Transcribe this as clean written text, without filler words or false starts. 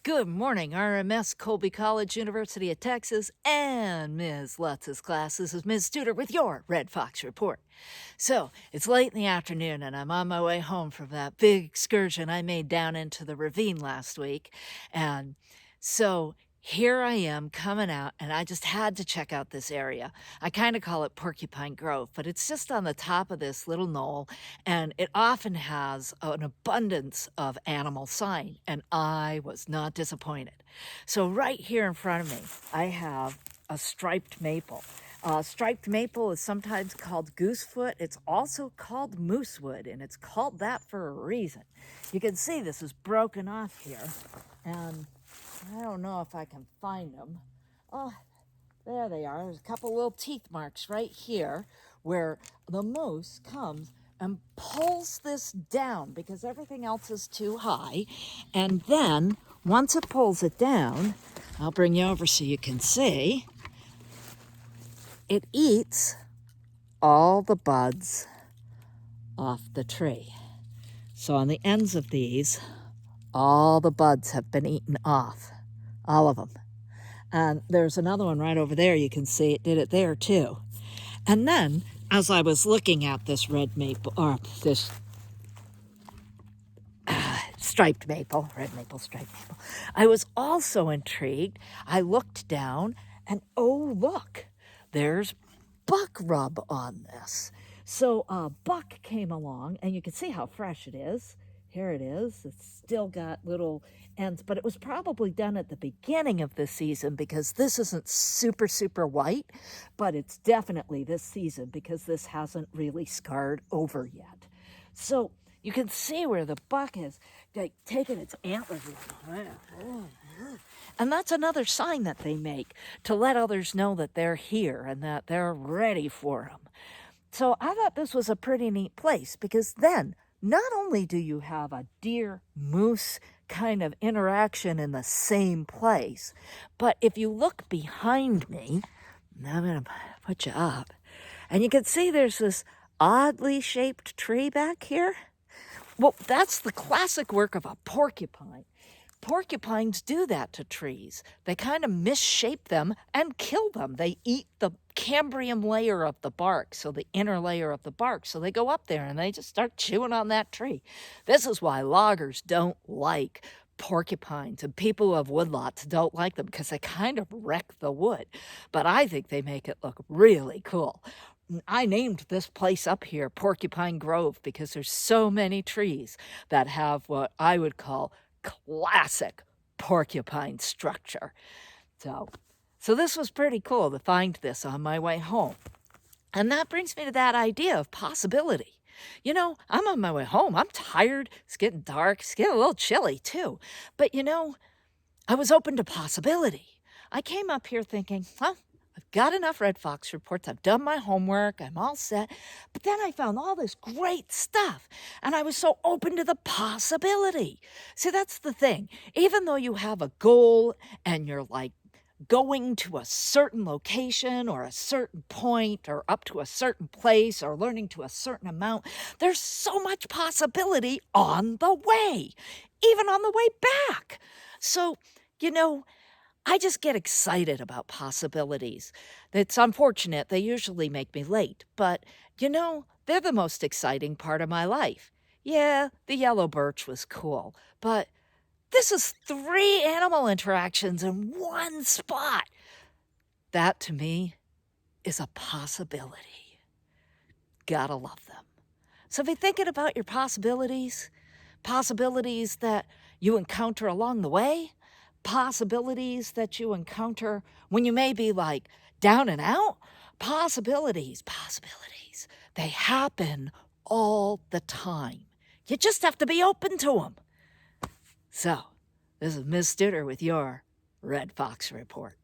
Good morning, RMS Colby College, University of Texas, and Ms. Lutz's class. This is Ms. Studer with your Red Fox Report. So, it's late in the afternoon, and I'm on my way home from that big excursion I made down into the ravine last week. And so, here I am coming out, and I just had to check out this area. I kind of call it Porcupine Grove, but it's just on the top of this little knoll, and it often has an abundance of animal sign, and I was not disappointed. So right here in front of me, I have a striped maple. Striped maple is sometimes called goosefoot. It's also called moosewood, and it's called that for a reason. You can see this is broken off here, and I don't know if I can find them. Oh, there they are. There's a couple little teeth marks right here where the moose comes and pulls this down because everything else is too high. And then once it pulls it down, I'll bring you over so you can see, it eats all the buds off the tree. So on the ends of these, all the buds have been eaten off, all of them. And there's another one right over there. You can see it did it there too. And then, as I was looking at this red maple, or this striped maple, red maple, striped maple, I was also intrigued. I looked down and oh, look, there's buck rub on this. So a buck came along, and you can see how fresh it is. Here it is. It's still got little ends, but it was probably done at the beginning of this season because this isn't super, super white, but it's definitely this season because this hasn't really scarred over yet. So you can see where the buck is like taking its antlers. And that's another sign that they make to let others know that they're here and that they're ready for them. So I thought this was a pretty neat place because then not only do you have a deer moose kind of interaction in the same place, but if you look behind me, I'm going to put you up, and you can see there's this oddly shaped tree back here. Well, that's the classic work of a porcupine. Porcupines do that to trees. They kind of misshape them and kill them. They eat the cambrium layer of the bark, so the inner layer of the bark. So they go up there and they just start chewing on that tree. This is why loggers don't like porcupines, and people who have woodlots don't like them because they kind of wreck the wood. But I think they make it look really cool. I named this place up here Porcupine Grove because there's so many trees that have what I would call classic porcupine structure. So this was pretty cool to find this on my way home. And that brings me to that idea of possibility. You know, I'm on my way home. I'm tired. It's getting dark. It's getting a little chilly too. But you know, I was open to possibility. I came up here thinking, I've got enough Red Fox reports. I've done my homework. I'm all set. But then I found all this great stuff, and I was so open to the possibility. See, that's the thing. Even though you have a goal and you're like going to a certain location or a certain point or up to a certain place or learning to a certain amount, there's so much possibility on the way, even on the way back. So, you know, I just get excited about possibilities. It's unfortunate. They usually make me late, but you know, they're the most exciting part of my life. Yeah, the yellow birch was cool, but this is 3 animal interactions in one spot. That to me is a possibility. Gotta love them. So if you're thinking about your possibilities that you encounter along the way, possibilities that you encounter when you may be like down and out, possibilities, they happen all the time. You just have to be open to them. So, this is Ms. Studer with your Red Fox Report.